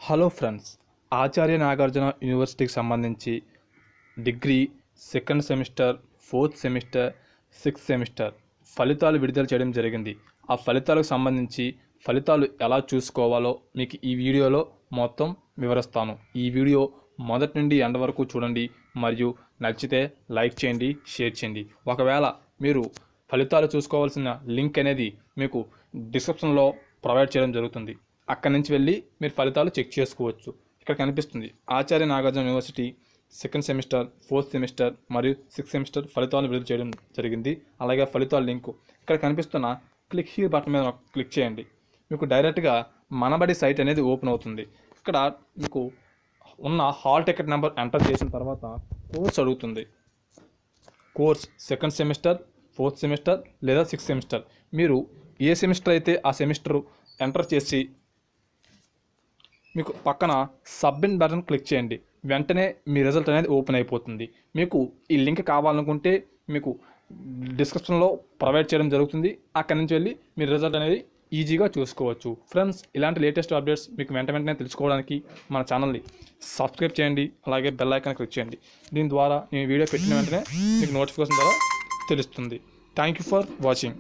Hello friends, Acharya Nagarjuna యూనివర్సిటీకి సంబంధించి degree second semester, fourth semester, sixth semester ఫలితాలు విడుదల చేయడం జరిగింది. ఆ ఫలితాలకు సంబంధించి ఫలితాలు ఎలా చూసుకోవాలో మీకు ఈ వీడియోలో మొత్తం వివరిస్తాను. ఈ వీడియో మొదటి నుండి ఎండ్ వరకు చూడండి మరియు నచ్చితే లైక్ చేయండి, షేర్ చేయండి. ఒకవేళ మీరు ఫలితాలు చూసుకోవాల్సిన లింక్ అనేది మీకు డిస్క్రిప్షన్లో ప్రొవైడ్ చేయడం జరుగుతుంది. అక్కడి నుంచి వెళ్ళి మీరు ఫలితాలు చెక్ చేసుకోవచ్చు. ఇక్కడ కనిపిస్తుంది Acharya Nagarjuna university second semester, fourth semester మరియు సిక్స్త్ సెమిస్టర్ ఫలితాలను విడుదల చేయడం జరిగింది. అలాగే ఫలితాల లింకు ఇక్కడ కనిపిస్తున్న క్లిక్ హియర్ బటన్ మీద క్లిక్ చేయండి. మీకు డైరెక్ట్గా మనబడి సైట్ అనేది ఓపెన్ అవుతుంది. ఇక్కడ మీకు ఉన్న హాల్ టికెట్ నెంబర్ ఎంటర్ చేసిన తర్వాత కోర్స్ అడుగుతుంది. Course second semester, fourth semester లేదా సిక్స్త్ సెమిస్టర్, మీరు ఏ సెమిస్టర్ అయితే ఆ సెమిస్టర్ ఎంటర్ చేసి మీకు పక్కన సబ్మిట్ బటన్ క్లిక్ చేయండి. వెంటనే మీ రిజల్ట్ అనేది ఓపెన్ అయిపోతుంది. మీకు ఈ లింక్ కావాలనుకుంటే మీకు డిస్క్రిప్షన్లో ప్రొవైడ్ చేయడం జరుగుతుంది. అక్కడి నుంచి వెళ్ళి మీ రిజల్ట్ అనేది ఈజీగా చూసుకోవచ్చు. ఫ్రెండ్స్, ఇలాంటి లేటెస్ట్ అప్డేట్స్ మీకు వెంటనే తెలుసుకోవడానికి మన ఛానల్ని సబ్స్క్రైబ్ చేయండి. అలాగే బెల్ ఐకాన్ క్లిక్ చేయండి. దీని ద్వారా నేను వీడియో పెట్టిన వెంటనే మీకు నోటిఫికేషన్ ద్వారా తెలుస్తుంది. Thank you for watching.